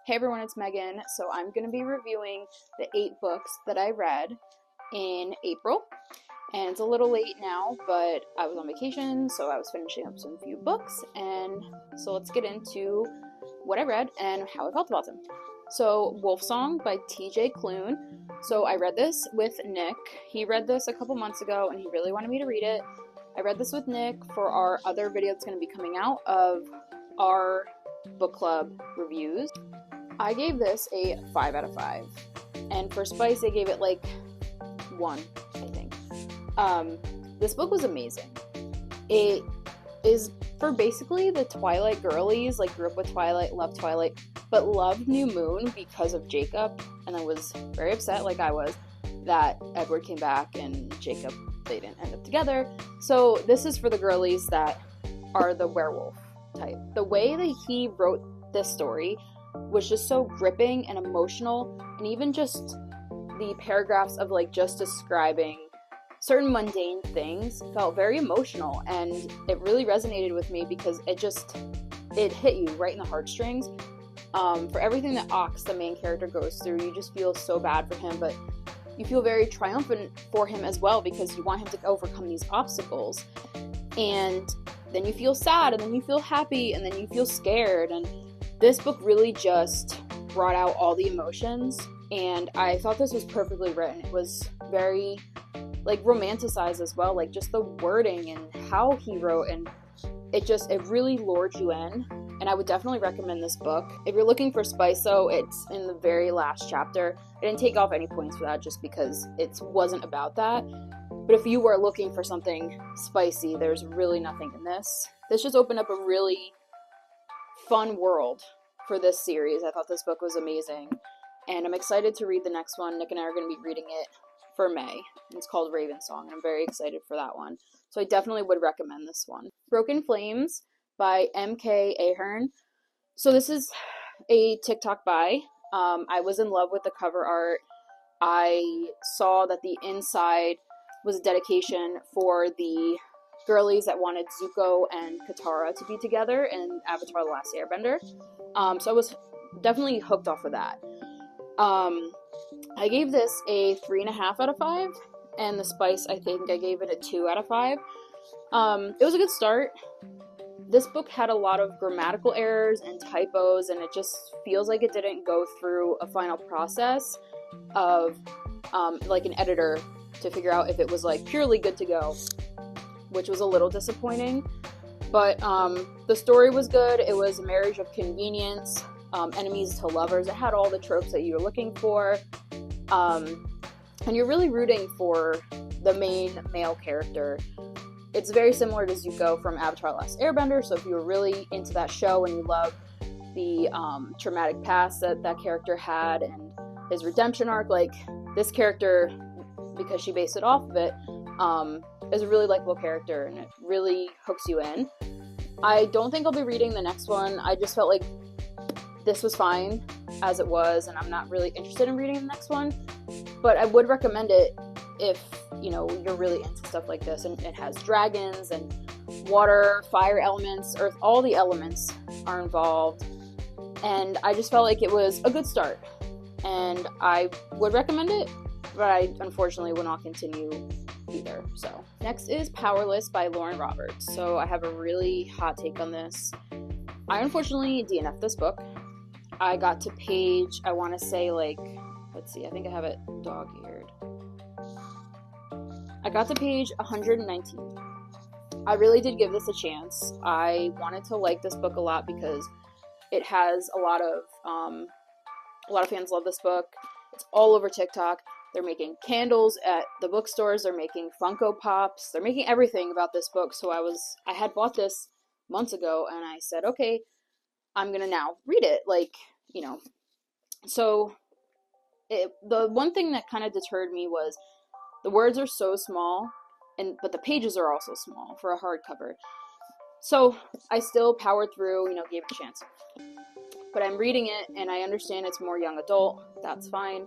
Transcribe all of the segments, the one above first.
Hey everyone, it's Megan. So I'm going to be reviewing the 8 books that I read in April. And it's a little late now, but I was on vacation, so I was finishing up some few books. And so let's get into what I read and how I felt about them. So, Wolfsong by TJ Klune. So I read this with Nick. He read this a couple months ago and he really wanted me to read it. I read this with Nick for our other video that's going to be coming out of our book club reviews. I gave this a 5 out of 5. And for spice, I gave it like 1, I think. This book was amazing. It is for basically the Twilight girlies, like grew up with Twilight, loved Twilight, but loved New Moon because of Jacob. And I was very upset, like I was, that Edward came back and Jacob, they didn't end up together. So this is for the girlies that are the werewolf type. The way that he wrote this story was just so gripping and emotional, and even just the paragraphs of like just describing certain mundane things felt very emotional, and it really resonated with me because it hit you right in the heartstrings. For everything that Ox, the main character, goes through, you just feel so bad for him, but you feel very triumphant for him as well because you want him to overcome these obstacles. And then you feel sad, and then you feel happy, and then you feel scared. And this book really just brought out all the emotions, and I thought this was perfectly written. It was very like romanticized as well, like just the wording and how he wrote, and it really lured you in. And I would definitely recommend this book. If you're looking for spice, though, it's in the very last chapter. I didn't take off any points for that just because it wasn't about that. But if you were looking for something spicy, there's really nothing in this. This just opened up a really fun world for this series. I thought this book was amazing, and I'm excited to read the next one. Nick and I are going to be reading it for May. It's called Ravensong, and I'm very excited for that one. So I definitely would recommend this one. Broken Flames by M.K. Ahern. So this is a TikTok buy. I was in love with the cover art. I saw that the inside was a dedication for the girlies that wanted Zuko and Katara to be together in Avatar: The Last Airbender. So I was definitely hooked off of that. I gave this a 3.5 out of 5, and the spice, I think I gave it a 2 out of 5. It was a good start. This book had a lot of grammatical errors and typos, and it just feels like it didn't go through a final process of like an editor to figure out if it was like purely good to go, which was a little disappointing. But the story was good. It was a marriage of convenience, enemies to lovers. It had all the tropes that you were looking for. And you're really rooting for the main male character. It's very similar to Zuko from Avatar: The Last Airbender, so if you were really into that show and you love the traumatic past that character had and his redemption arc, like this character, because she based it off of it, is a really likable character, and it really hooks you in. I don't think I'll be reading the next one. I just felt like this was fine as it was, and I'm not really interested in reading the next one. But I would recommend it if, you're really into stuff like this, and it has dragons and water, fire elements, earth, all the elements are involved. And I just felt like it was a good start, and I would recommend it, but I unfortunately will not continue either. So next is Powerless by Lauren Roberts. So I have a really hot take on this. I unfortunately DNF'd this book. I got to page, I want to say like, let's see, I think I have it dog-eared. I got to page 119. I really did give this a chance. I wanted to like this book a lot because it has a lot of fans love this book. It's all over TikTok. They're making candles at the bookstores. They're making Funko Pops. They're making everything about this book. So I had bought this months ago, and I said, okay, I'm gonna now read it. So the one thing that kind of deterred me was the words are so small, but the pages are also small for a hardcover. So I still powered through, gave it a chance. But I'm reading it, and I understand it's more young adult. That's fine.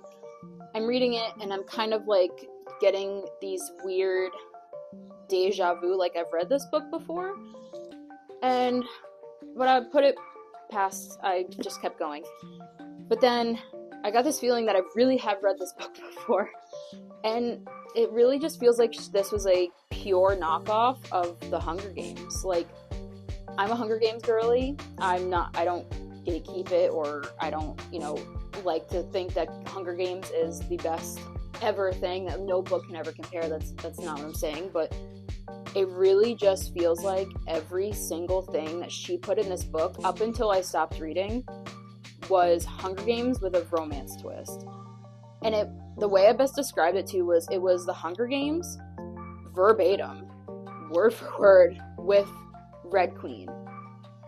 I'm reading it, and I'm kind of like getting these weird deja vu, like I've read this book before. But I put it past, I just kept going. But then I got this feeling that I really have read this book before, and it really just feels like this was a pure knockoff of the Hunger Games. Like, I'm a Hunger Games girly. I don't gatekeep it, or I don't, like to think that Hunger Games is the best ever thing, that no book can ever compare. That's not what I'm saying, but it really just feels like every single thing that she put in this book, up until I stopped reading, was Hunger Games with a romance twist. And the way I best described it to was, it was the Hunger Games verbatim, word for word, with Red Queen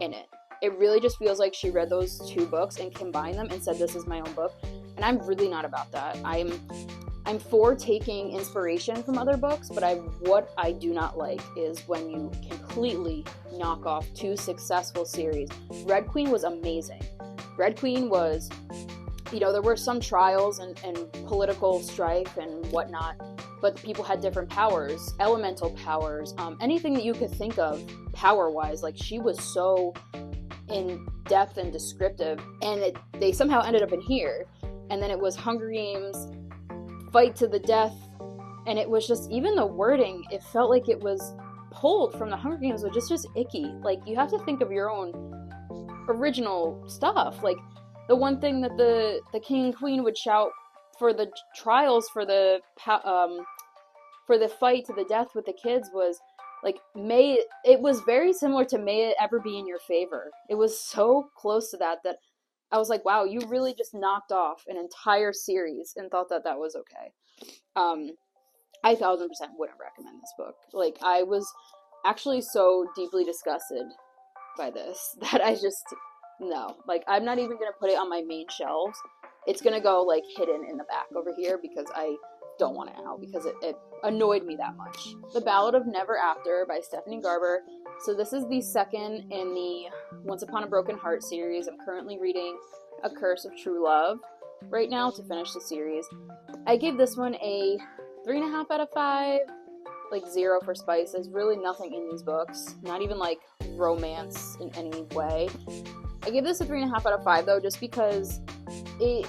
in it. It really just feels like she read those two books and combined them and said, this is my own book. And I'm really not about that. I'm for taking inspiration from other books, but what I do not like is when you completely knock off two successful series. Red Queen was amazing. Red Queen was, there were some trials and political strife and whatnot, but people had different powers, elemental powers, anything that you could think of power-wise. Like, she was so in depth and descriptive, and they somehow ended up in here. And then it was Hunger Games, fight to the death, and it was just, even the wording, it felt like it was pulled from the Hunger Games, which is just icky. Like, you have to think of your own original stuff. Like, the one thing that the king and queen would shout for the trials, for the fight to the death with the kids, was like, it was very similar to "May it ever be in your favor." It was so close to that I was like, wow, you really just knocked off an entire series and thought that was okay. I 1000% wouldn't recommend this book. Like, I was actually so deeply disgusted by this that no. Like, I'm not even going to put it on my main shelves. It's going to go, like, hidden in the back over here because I don't want it out, because it annoyed me that much. The Ballad of Never After by Stephanie Garber. So this is the second in the Once Upon a Broken Heart series. I'm currently reading A Curse of True Love right now to finish the series. I gave this one a 3.5 out of 5, like 0 for spice. There's really nothing in these books, not even like romance in any way. I gave this a 3.5 out of 5 though, just because it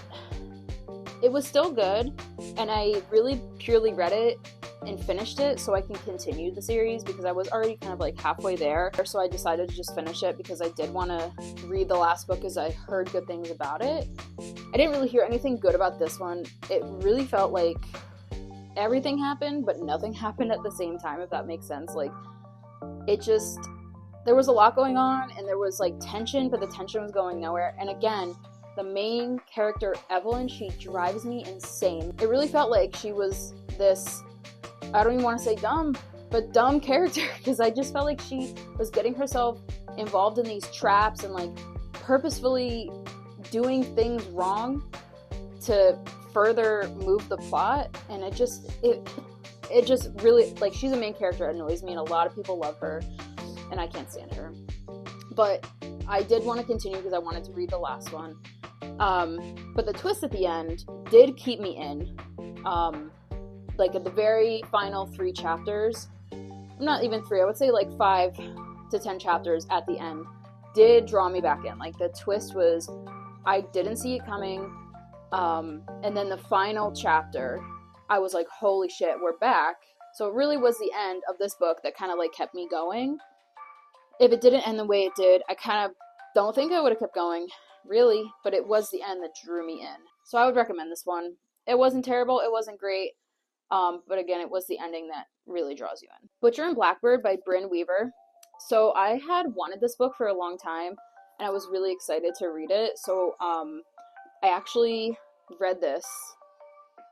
was still good, and I really purely read it and finished it so I can continue the series, because I was already kind of like halfway there. So I decided to just finish it because I did want to read the last book, as I heard good things about it. I didn't really hear anything good about this one. It really felt like everything happened, but nothing happened at the same time, if that makes sense. Like, there was a lot going on, and there was like tension, but the tension was going nowhere. And again, the main character, Evelyn, she drives me insane. It really felt like she was this, I don't even want to say dumb, but dumb character, because I just felt like she was getting herself involved in these traps and like purposefully doing things wrong to further move the plot. And it just really, like, she's a main character, it annoys me, and a lot of people love her, and I can't stand her. But I did want to continue because I wanted to read the last one. But the twist at the end did keep me in. Like, at the very final 3 chapters, not even 3, I would say like 5 to 10 chapters at the end, did draw me back in. Like, the twist was, I didn't see it coming. And then the final chapter, I was like, holy shit, we're back. So it really was the end of this book that kind of like kept me going. If it didn't end the way it did, I kind of don't think I would have kept going, really, but it was the end that drew me in. So I would recommend this one. It wasn't terrible, it wasn't great, but again, it was the ending that really draws you in. Butcher and Blackbird by Brynne Weaver. So I had wanted this book for a long time, and I was really excited to read it. So I actually read this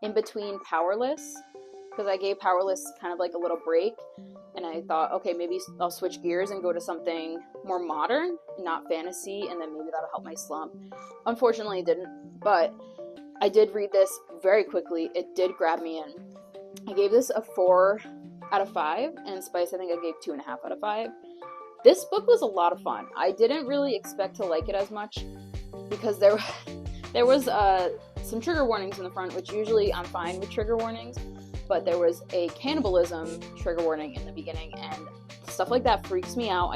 in between Powerless, because I gave Powerless kind of like a little break, and I thought, okay, maybe I'll switch gears and go to something more modern, not fantasy, and then maybe that'll help my slump. Unfortunately, it didn't, but I did read this very quickly. It did grab me in. I gave this a 4 out of 5, and Spice, I think I gave 2.5 out of 5. This book was a lot of fun. I didn't really expect to like it as much, because there was some trigger warnings in the front, which usually I'm fine with trigger warnings, but there was a cannibalism trigger warning in the beginning, and stuff like that freaks me out.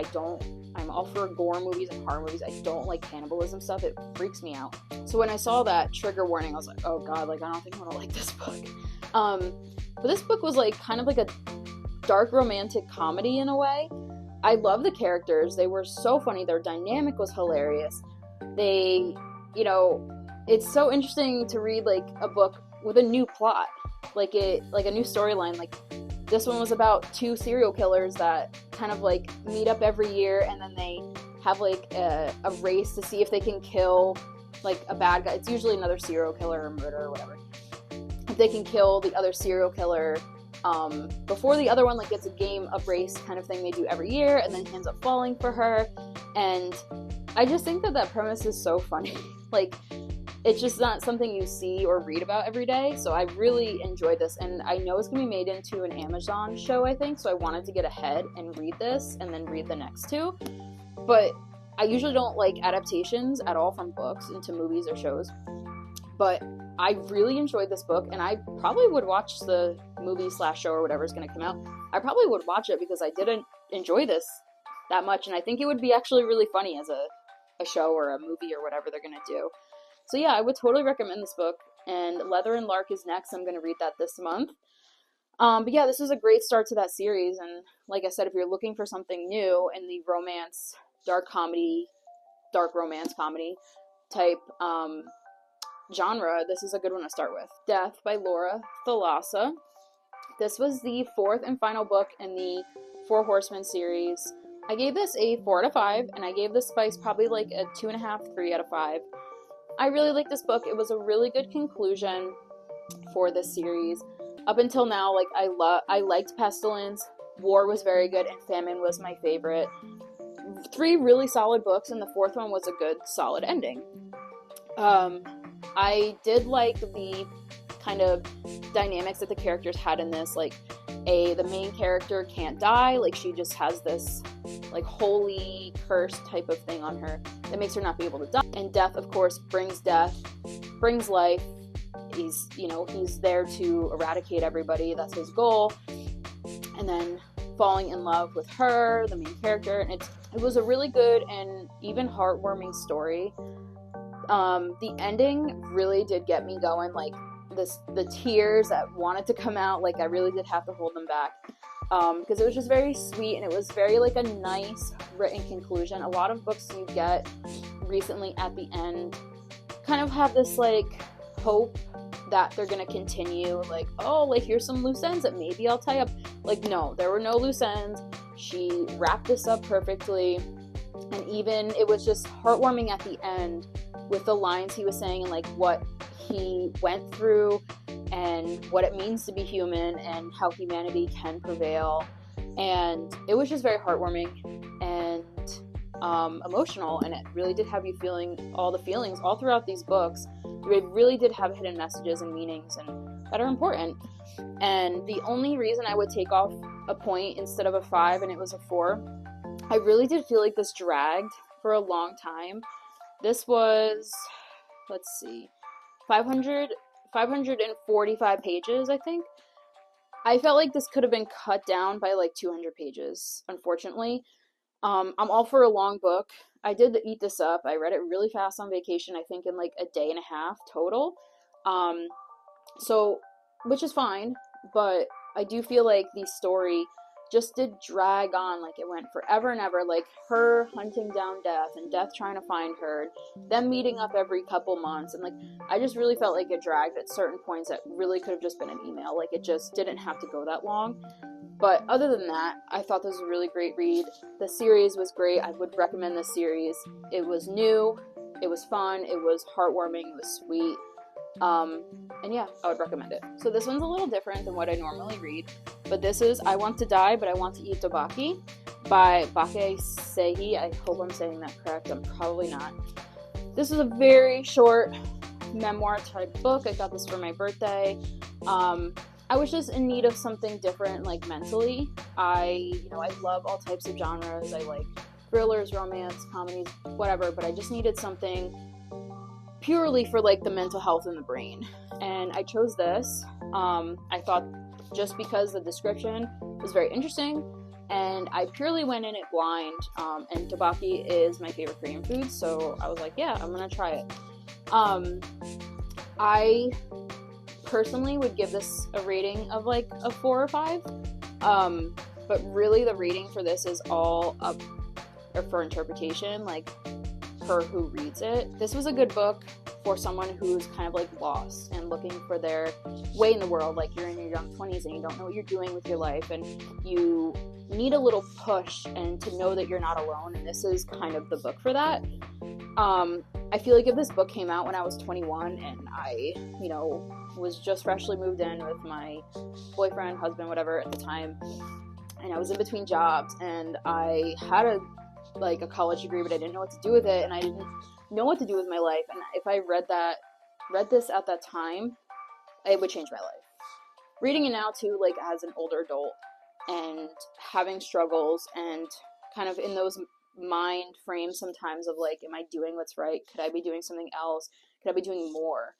I'm all for gore movies and horror movies. I don't like cannibalism stuff. It freaks me out. So when I saw that trigger warning, I was like, oh god, like I don't think I'm gonna like this book. But this book was like kind of like a dark romantic comedy in a way. I love the characters. They were so funny. Their dynamic was hilarious. They, you know, it's so interesting to read like a book with a new plot, like a new storyline. Like this one was about two serial killers that kind of like meet up every year, and then they have like a race to see if they can kill like a bad guy. It's usually another serial killer or murder or whatever. If they can kill the other serial killer before the other one, like it's a game of race kind of thing they do every year, and then he ends up falling for her. And I just think that premise is so funny. Like it's just not something you see or read about every day. So I really enjoyed this, and I know it's gonna be made into an Amazon show, I think, so I wanted to get ahead and read this and then read the next two. But I usually don't like adaptations at all from books into movies or shows, but I really enjoyed this book, and I probably would watch the movie / show or whatever is going to come out. I probably would watch it because I didn't enjoy this that much, and I think it would be actually really funny as a show or a movie or whatever they're going to do. So yeah, I would totally recommend this book, and Leather and Lark is next. I'm going to read that this month. But yeah, this is a great start to that series, and like I said, if you're looking for something new in the romance, dark romance comedy type genre, this is a good one to start with. Death by Laura Thalassa. This was the fourth and final book in the Four Horsemen series. I gave this a 4 out of 5, and I gave The Spice probably like a 2.5, 3 out of 5. I really like this book. It was a really good conclusion for this series. Up until now, like I liked Pestilence, War was very good, and Famine was my favorite. 3 really solid books, and the fourth one was a good, solid ending. I did like the kind of dynamics that the characters had in this. Like, the main character can't die. Like, she just has this, like, holy curse type of thing on her that makes her not be able to die. And death, of course, brings death, brings life. He's there to eradicate everybody. That's his goal. And then falling in love with her, the main character. And it was a really good and even heartwarming story. The ending really did get me going, like the tears that wanted to come out, like I really did have to hold them back, because it was just very sweet, and it was very like a nice written conclusion. A lot of books you get recently at the end kind of have this like hope that they're gonna continue, like, oh, like here's some loose ends that maybe I'll tie up. Like, no, there were no loose ends. She wrapped this up perfectly, and even it was just heartwarming at the end with the lines he was saying and like what he went through and what it means to be human and how humanity can prevail. And it was just very heartwarming and emotional, and it really did have you feeling all the feelings all throughout these books. It really did have hidden messages and meanings and that are important. And the only reason I would take off a point instead of a 5 and it was a 4, I really did feel like this dragged for a long time. This was, let's see, 545 pages, I think. I felt like this could have been cut down by like 200 pages, unfortunately. I'm all for a long book. I did eat this up. I read it really fast on vacation, I think in like a day and a half total. So, which is fine, but I do feel like the story just did drag on, like it went forever and ever, like her hunting down Death and Death trying to find her, them meeting up every couple months, and like I just really felt like it dragged at certain points that really could have just been an email. Like it just didn't have to go that long. But other than that, I thought this was a really great read. The series was great. I would recommend this series. It was new, it was fun, it was heartwarming, it was sweet. And yeah, I would recommend it. So this one's a little different than what I normally read, but this is I Want to Die, But I Want to Eat Tobaki by Bake Sehi. I hope I'm saying that correct. I'm probably not. This is a very short memoir type book. I got this for my birthday. I was just in need of something different, like mentally. I love all types of genres. I like thrillers, romance, comedies, whatever, but I just needed something purely for like the mental health and the brain. And I chose this. I thought just because the description was very interesting, and I purely went in it blind, and tteokbokki is my favorite Korean food, so I was like, yeah, I'm gonna try it. I personally would give this a rating of like a 4 or 5, but really the rating for this is all up for interpretation, like per who reads it. This was a good book for someone who's kind of like lost and looking for their way in the world, like you're in your young 20s and you don't know what you're doing with your life and you need a little push and to know that you're not alone, and this is kind of the book for that. I feel like if this book came out when I was 21 and I, was just freshly moved in with my boyfriend, husband, whatever at the time, and I was in between jobs and I had a college degree, but I didn't know what to do with it, and I didn't know what to do with my life, and if I read this at that time, it would change my life. Reading it now too, like as an older adult and having struggles and kind of in those mind frames sometimes of like, am I doing what's right? Could I be doing something else? Could I be doing more?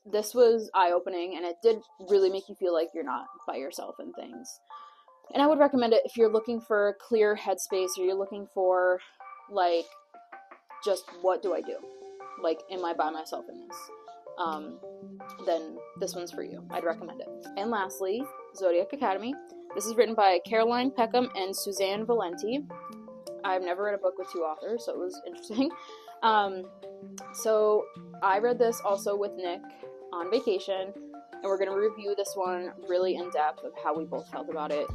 This was eye-opening, and it did really make you feel like you're not by yourself in things. And I would recommend it if you're looking for a clear headspace, or you're looking for like, just what do I do? Like, am I by myself in this? Then this one's for you. I'd recommend it. And lastly, Zodiac Academy. This is written by Caroline Peckham and Suzanne Valenti. I've never read a book with 2 authors, so it was interesting. So I read this also with Nick on vacation, and we're going to review this one really in depth of how we both felt about it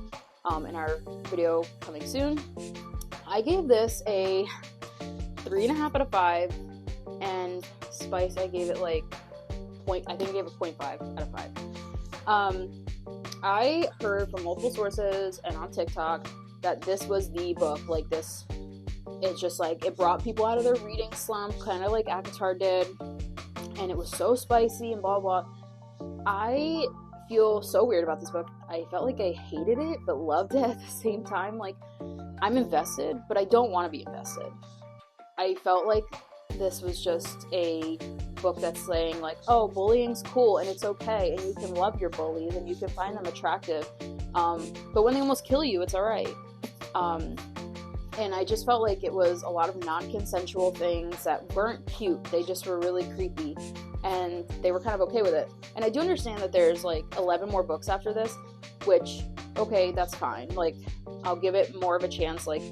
in our video coming soon. I gave this a 3.5 out of 5, and spice I gave it like I gave it 0.5 out of 5. I heard from multiple sources and on TikTok that this was the book. Like this, it's just like it brought people out of their reading slump, kind of like ACOTAR did, and it was so spicy and blah blah. I feel so weird about this book. I felt like I hated it but loved it at the same time. Like, I'm invested, but I don't want to be invested. I felt like this was just a book that's saying like, oh, bullying's cool and it's okay, and you can love your bullies and you can find them attractive, but when they almost kill you, it's alright. And I just felt like it was a lot of non-consensual things that weren't cute. They just were really creepy, and they were kind of okay with it. And I do understand that there's like 11 more books after this, which, okay, that's fine. Like, I'll give it more of a chance. Like,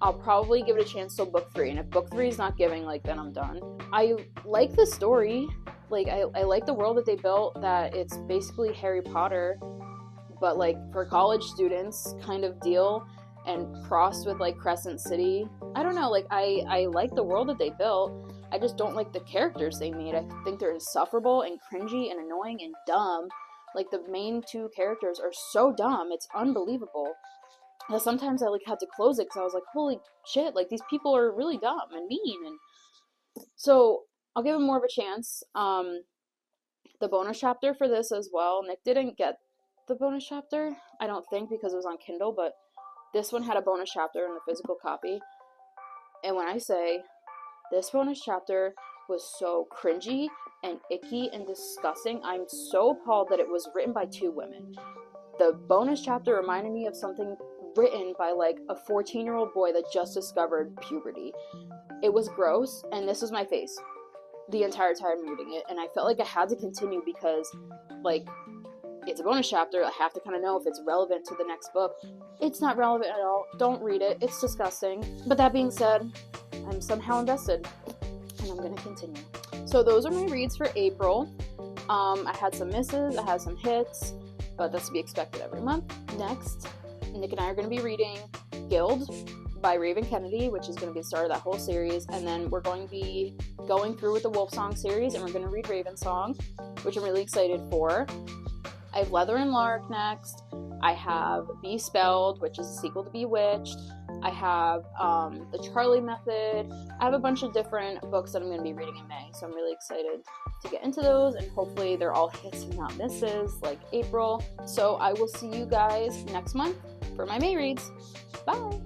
I'll probably give it a chance till book 3, and if book 3 is not giving, like, then I'm done. I like the story. Like, I like the world that they built, that it's basically Harry Potter, but like for college students kind of deal, and crossed with like Crescent City. I don't know, like I like the world that they built. I just don't like the characters they made. I think they're insufferable and cringy and annoying and dumb. Like, the main 2 characters are so dumb, it's unbelievable. And sometimes I like had to close it because I was like, holy shit, like these people are really dumb and mean. And so I'll give them more of a chance. The bonus chapter for this as well, Nick didn't get the bonus chapter, I don't think, because it was on Kindle, but this one had a bonus chapter in the physical copy. And when I say this bonus chapter was so cringy and icky and disgusting, I'm so appalled that it was written by 2 women. The bonus chapter reminded me of something written by like a 14-year-old boy that just discovered puberty. It was gross, and this was my face the entire time reading it, and I felt like I had to continue because, like, it's a bonus chapter. I have to kind of know if it's relevant to the next book. It's not relevant at all. Don't read it. It's disgusting. But that being said, I'm somehow invested, and I'm going to continue. So those are my reads for April. I had some misses. I had some hits, but that's to be expected every month. Next, Nick and I are going to be reading Guild by Raven Kennedy, which is going to be the start of that whole series, and then we're going to be going through with the Wolfsong series, and we're going to read Ravensong, which I'm really excited for. I have Leather and Lark next. I have Be Spelled, which is a sequel to Bewitched. I have The Charlie Method. I have a bunch of different books that I'm going to be reading in May, so I'm really excited to get into those, and hopefully they're all hits and not misses like April. So I will see you guys next month for my May reads. Bye!